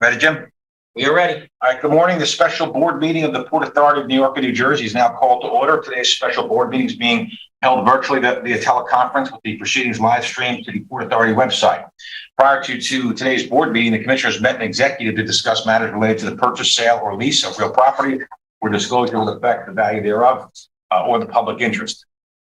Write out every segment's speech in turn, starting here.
Ready, Jim? We are ready. All right, good morning. The special board meeting of the Port Authority of New York and New Jersey is now called to order. Today's special board meeting is being held virtually via teleconference with the proceedings live streamed to the Port Authority website. Prior to today's board meeting, the commissioners met in executive to discuss matters related to the purchase, sale, or lease of real property or disclosure will affect the value thereof or the public interest.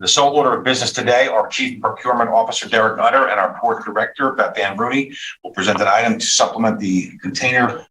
The sole order of business today, our Chief Procurement Officer, Derek Utter, and our Port Director, Beth Ann Rooney, will present an item to supplement the container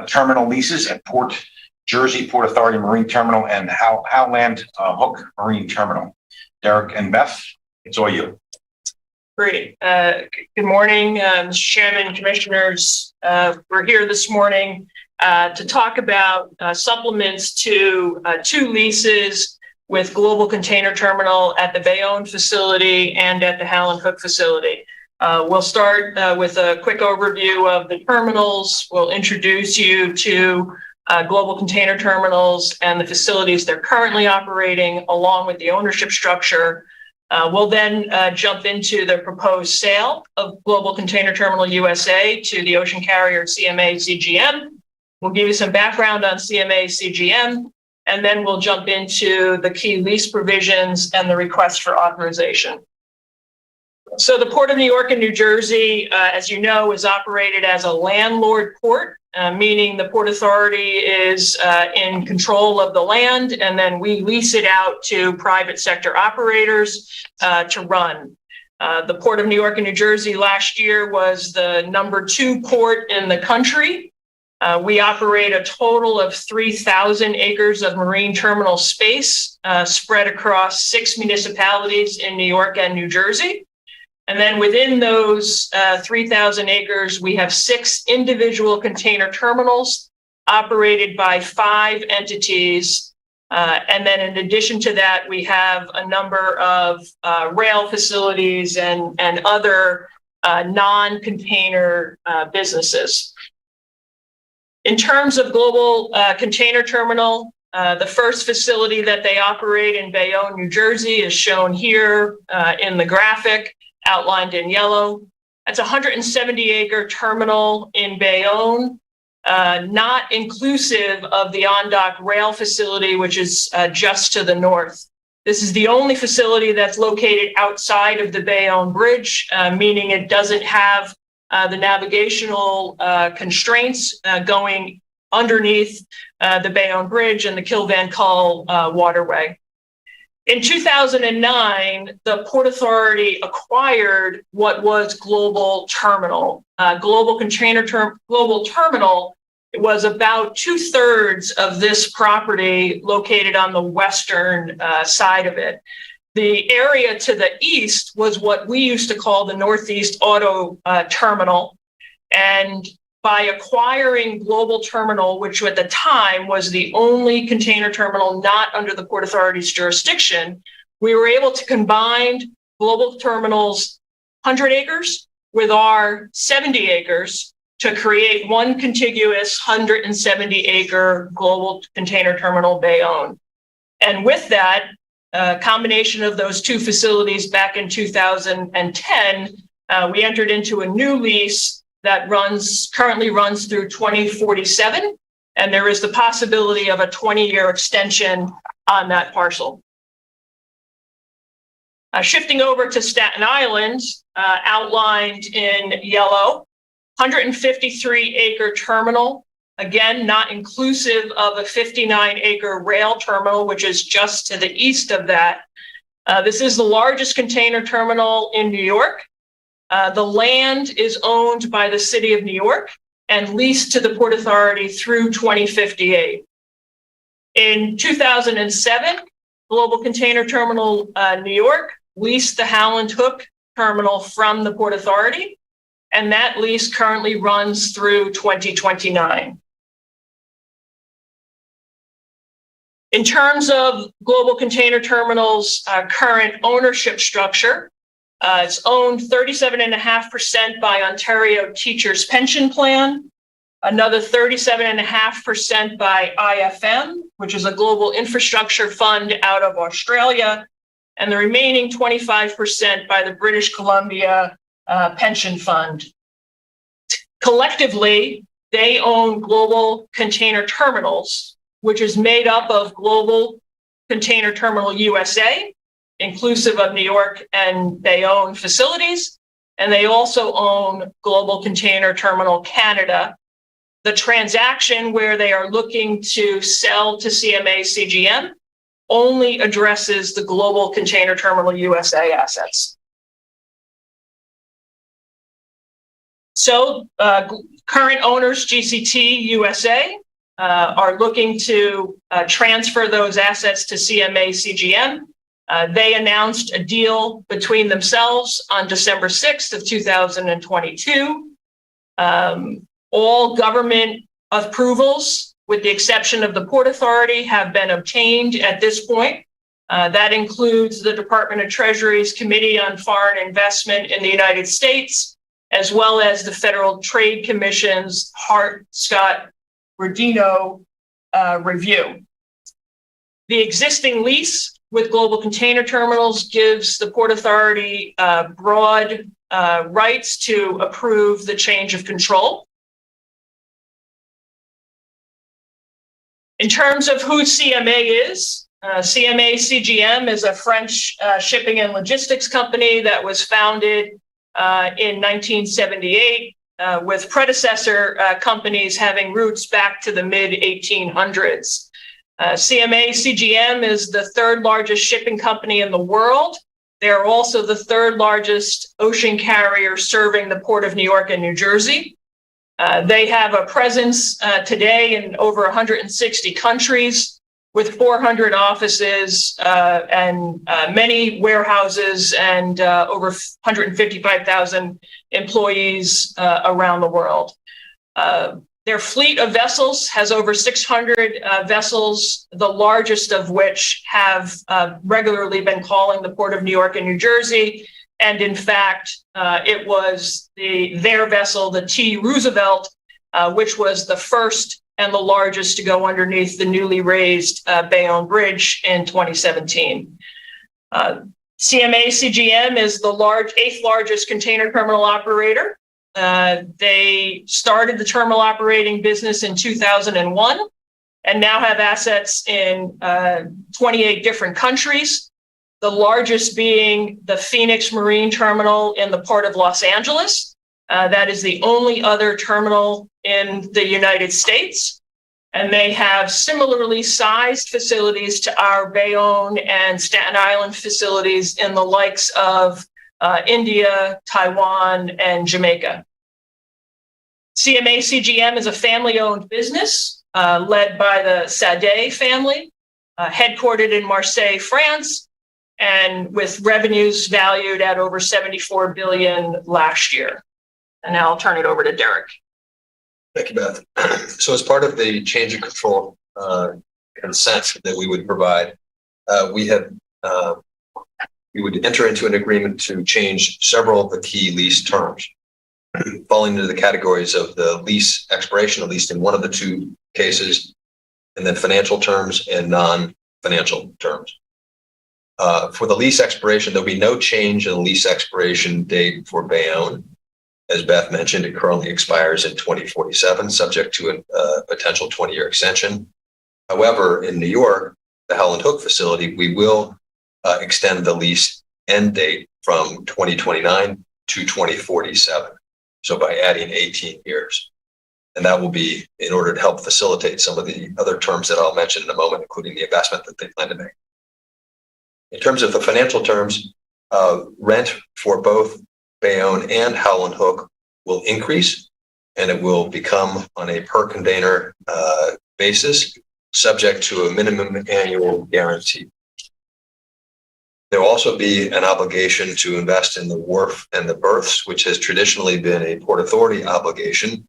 terminal leases at Port Jersey Port Authority Marine Terminal and Howland Hook Marine Terminal. Derek and Beth, it's all you. Great. Good morning, Mr. Chairman, Commissioners. We're here this morning to talk about supplements to two leases with Global Container Terminal at the Bayonne facility and at the Howland Hook facility. We'll start with a quick overview of the terminals. We'll introduce you to Global Container Terminals and the facilities they're currently operating, along with the ownership structure. We'll then jump into the proposed sale of Global Container Terminal USA to the ocean carrier CMA CGM. We'll give you some background on CMA CGM, and then we'll jump into the key lease provisions and the request for authorization. So the Port of New York and New Jersey, as you know, is operated as a landlord port, meaning the Port Authority is in control of the land, and then we lease it out to private sector operators to run. The Port of New York and New Jersey last year was the #2 port in the country. We operate a total of 3,000 acres of marine terminal space spread across 6 municipalities in New York and New Jersey. And then within those 3,000 acres, we have 6 individual container terminals operated by 5 entities. And then in addition to that, we have a number of rail facilities and other non-container businesses. In terms of Global Container Terminal, the first facility that they operate in Bayonne, New Jersey, is shown here in the graphic, outlined in yellow. That's a 170-acre terminal in Bayonne, not inclusive of the on-dock rail facility, which is just to the north. This is the only facility that's located outside of the Bayonne Bridge, meaning it doesn't have the navigational constraints going underneath the Bayonne Bridge and the Kill-Van-Kull waterway. In 2009, the Port Authority acquired what was Global Terminal. Global Terminal was about 2/3 of this property located on the western side of it. The area to the east was what we used to call the Northeast Auto Terminal. And by acquiring Global Terminal, which at the time was the only container terminal not under the Port Authority's jurisdiction, we were able to combine Global Terminal's 100 acres with our 70 acres to create one contiguous 170-acre Global Container Terminal Bayonne. And with that, combination of those two facilities back in 2010, we entered into a new lease that currently runs through 2047, and there is the possibility of a 20-year extension on that parcel. Shifting over to Staten Island, outlined in yellow, 153-acre terminal, again, not inclusive of a 59-acre rail terminal, which is just to the east of that. This is the largest container terminal in New York. The land is owned by the City of New York and leased to the Port Authority through 2058. In 2007, Global Container Terminal New York leased the Howland Hook Terminal from the Port Authority, and that lease currently runs through 2029. In terms of Global Container Terminal's current ownership structure, it's owned 37.5% by Ontario Teachers Pension Plan, another 37.5% by IFM, which is a global infrastructure fund out of Australia, and the remaining 25% by the British Columbia Pension Fund. Collectively, they own Global Container Terminals, which is made up of Global Container Terminal USA, inclusive of New York and Bayonne facilities. And they also own Global Container Terminal Canada. The transaction where they are looking to sell to CMA CGM only addresses the Global Container Terminal USA assets. So current owners, GCT USA, are looking to transfer those assets to CMA CGM. They announced a deal between themselves on December 6th of 2022. All government approvals, with the exception of the Port Authority, have been obtained at this point. That includes the Department of Treasury's Committee on Foreign Investment in the United States, as well as the Federal Trade Commission's Hart-Scott-Rodino review. The existing lease with Global Container Terminals gives the Port Authority broad rights to approve the change of control. In terms of who CMA is, CMA CGM is a French shipping and logistics company that was founded in 1978, with predecessor companies having roots back to the mid-1800s. CMA CGM is the third largest shipping company in the world. They're also the third largest ocean carrier serving the Port of New York and New Jersey. They have a presence today in over 160 countries, with 400 offices and many warehouses and over 155,000 employees around the world. Their fleet of vessels has over 600 vessels, the largest of which have regularly been calling the Port of New York and New Jersey. And in fact, it was their vessel, the T. Roosevelt, which was the first and the largest to go underneath the newly raised Bayonne Bridge in 2017. CMA CGM is the eighth largest container terminal operator. They started the terminal operating business in 2001 and now have assets in 28 different countries, the largest being the Phoenix Marine Terminal in the Port of Los Angeles. That is the only other terminal in the United States. And they have similarly sized facilities to our Bayonne and Staten Island facilities in the likes of India, Taiwan, and Jamaica. CMA CGM is a family-owned business led by the Sade family, headquartered in Marseille, France, and with revenues valued at over $74 billion last year. And now I'll turn it over to Derek. Thank you, Beth. So as part of the change of control consent that we would provide, we would enter into an agreement to change several of the key lease terms, falling into the categories of the lease expiration, at least in one of the two cases, and then financial terms and non-financial terms. For the lease expiration, there'll be no change in the lease expiration date for Bayonne. As Beth mentioned, it currently expires in 2047, subject to a potential 20-year extension. However, in New York, the Howland Hook facility, we will extend the lease end date from 2029 to 2047. So by adding 18 years. And that will be in order to help facilitate some of the other terms that I'll mention in a moment, including the investment that they plan to make. In terms of the financial terms, rent for both Bayonne and Howland Hook will increase, and it will become on a per container basis, subject to a minimum annual guarantee. There will also be an obligation to invest in the wharf and the berths, which has traditionally been a Port Authority obligation.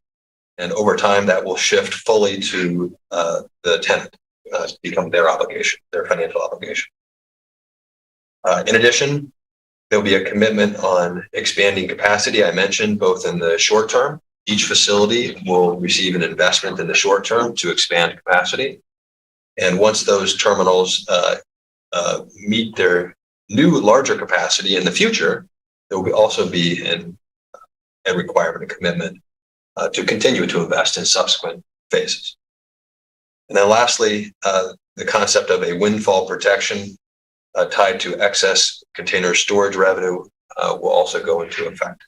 And over time, that will shift fully to the tenant, become their obligation, their financial obligation. In addition, there'll be a commitment on expanding capacity. I mentioned both in the short term, each facility will receive an investment in the short term to expand capacity. And once those terminals meet their new larger capacity in the future, there will also be a requirement, a commitment to continue to invest in subsequent phases. And then lastly, the concept of a windfall protection tied to excess container storage revenue will also go into effect.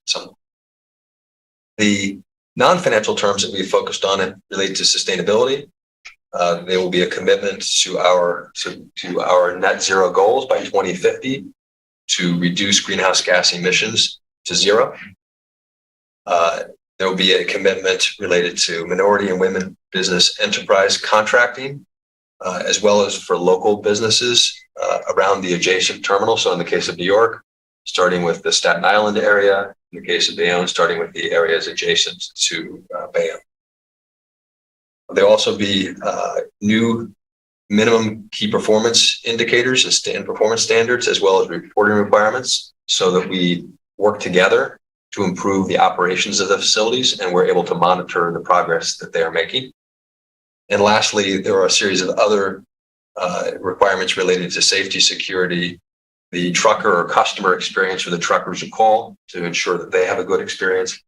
The non-financial terms that we focused on relate to sustainability. There will be a commitment to our net zero goals by 2050 to reduce greenhouse gas emissions to zero. There will be a commitment related to minority and women business enterprise contracting, as well as for local businesses around the adjacent terminal. So in the case of New York, starting with the Staten Island area, in the case of Bayonne, starting with the areas adjacent to Bayonne. There'll also be new minimum key performance indicators and performance standards, as well as reporting requirements, so that we work together to improve the operations of the facilities, and we're able to monitor the progress that they are making. And lastly, there are a series of other requirements related to safety, security, the trucker or customer experience for the truckers who call to ensure that they have a good experience,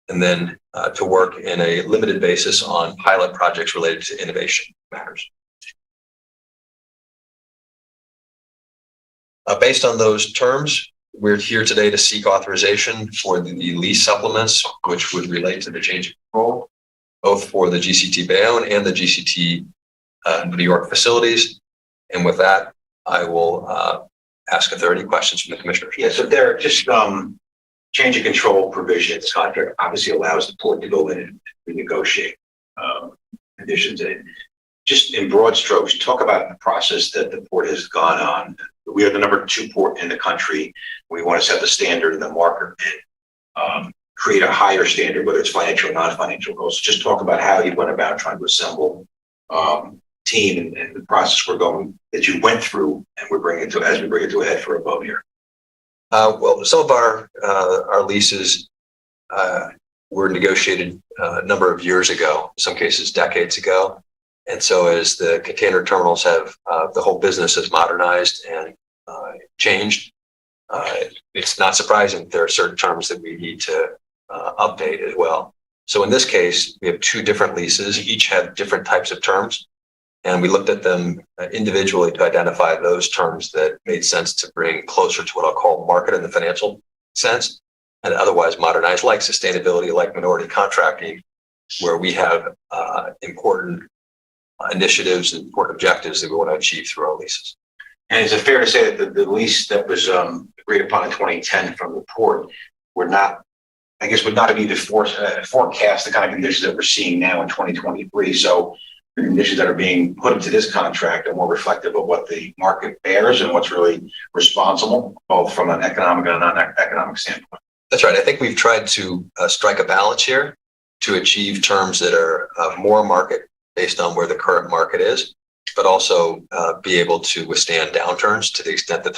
and then to work in a limited basis on pilot projects related to innovation matters. Based on those terms, we're here today to seek authorization for the lease supplements, which would relate to the change of control, both for the GCT Bayonne and the GCT New York facilities. And with that, I will ask if there are any questions from the commissioners. Yeah, so Derek, just change of control provision. This contract obviously allows the port to go in and renegotiate conditions. And just in broad strokes, talk about the process that the port has gone on. We are the #2 port in the country. We want to set the standard in the market and create a higher standard, whether it's financial or non-financial goals. Just talk about how you went about trying to assemble team and the process that you went through, and we're bringing it to as we bring it to a head for a vote here. Well, some of our leases were negotiated a number of years ago, in some cases decades ago. And so as the container terminals have, the whole business has modernized and changed, it's not surprising there are certain terms that we need to update as well. So in this case, we have 2 different leases, each had different types of terms. And we looked at them individually to identify those terms that made sense to bring closer to what I'll call market in the financial sense, and otherwise modernized, like sustainability, like minority contracting, where we have important initiatives and important objectives that we want to achieve through our leases. And is it fair to say that the lease that was agreed upon in 2010 from the port would not be the forecast the kind of conditions that we're seeing now in 2023? So the conditions that are being put into this contract are more reflective of what the market bears and what's really responsible, both from an economic and a non-economic standpoint. That's right. I think we've tried to strike a balance here to achieve terms that are more market based on where the current market is, but also be able to withstand downturns to the extent that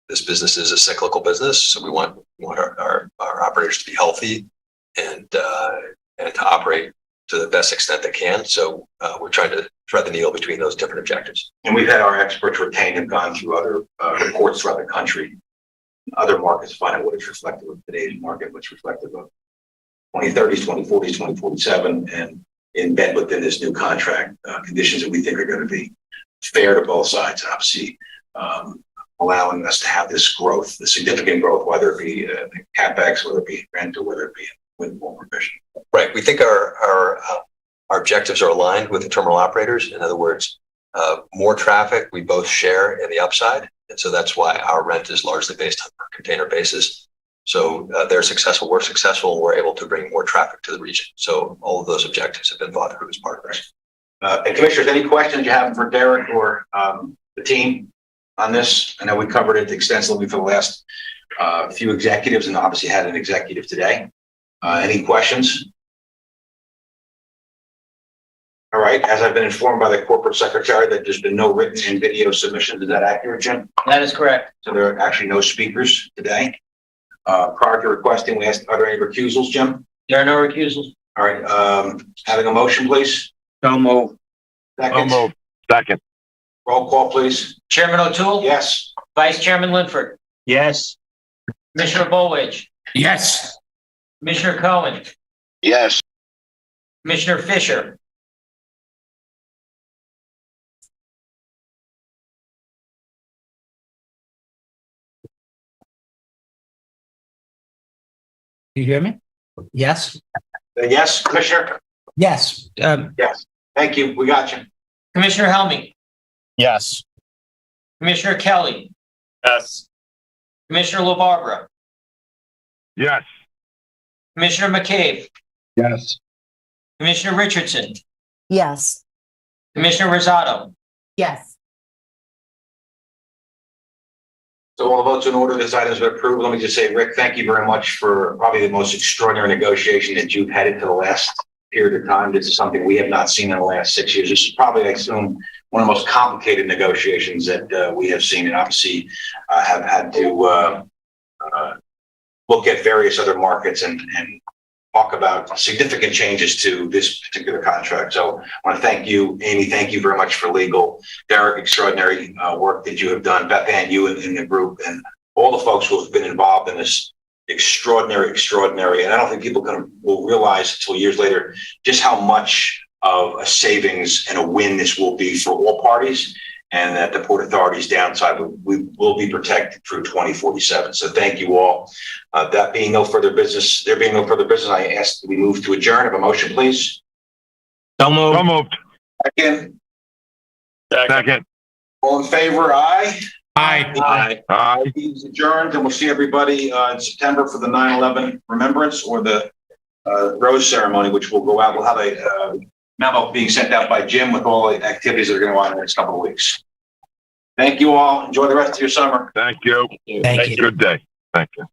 this business is a cyclical business. So we want our operators to be healthy and to operate to the best extent they can. So we're trying to thread the needle between those different objectives. And we've had our experts retained and gone through other reports throughout the country, other markets, find out what is reflective of today's market, what's reflective of 2030s, 2040s, 2047, and embed within this new contract conditions that we think are going to be fair to both sides, and obviously allowing us to have this growth, the significant growth, whether it be CapEx, whether it be rent, or whether it be windfall provision. Right. We think our objectives are aligned with the terminal operators. In other words, more traffic, we both share in the upside. And so that's why our rent is largely based on a container basis. So they're successful, we're successful, and we're able to bring more traffic to the region. So all of those objectives have been thought through as part of this. And commissioners, any questions you have for Derek or the team on this? I know we covered it extensively for the last few executives, and obviously had an executive today. Any questions? All right. As I've been informed by the corporate secretary that there's been no written and video submissions. Is that accurate, Jim? That is correct. So there are actually no speakers today. Prior to requesting, we asked, are there any recusals, Jim? There are no recusals. All right. Having a motion, please. So moved. Second. So moved. Second. Roll call, please. Chairman O'Toole? Yes. Vice Chairman Linford? Yes. Commissioner Bullwidge? Yes. Commissioner Cohen? Yes. Commissioner Fisher. You hear me? Yes? Yes, Commissioner? Yes. Yes. Thank you. We got you. Commissioner Helmy, Yes. Commissioner Kelly, Yes. Commissioner LaBarbera, Yes. Commissioner McCabe, Yes. Commissioner Richardson, Yes. Commissioner Rosado. Yes. So all the votes in order, this item has been approved. Let me just say, Rick, thank you very much for probably the most extraordinary negotiation that you've headed for the last period of time. This is something we have not seen in the last 6 years. This is probably, I assume, one of the most complicated negotiations that we have seen, and obviously have had to look at various other markets and talk about significant changes to this particular contract. So I want to thank you, Amy. Thank you very much for legal. Derek, extraordinary work that you have done. Beth Ann, you and the group, and all the folks who have been involved in this extraordinary. And I don't think people will realize until years later just how much of a savings and a win this will be for all parties, and that the Port Authority's downside will be protected through 2047. So thank you all. There being no further business, I ask that we move to adjourn. Have a motion, please. So moved. Second. Second. All in favor? Aye. Aye. Aye. Meeting's adjourned, and we'll see everybody in September for the 9/11 remembrance or the rose ceremony, which will go out. We'll have a memo being sent out by Jim with all the activities that are going to go on in the next couple of weeks. Thank you all. Enjoy the rest of your summer. Thank you. Thank you. Good day. Thank you.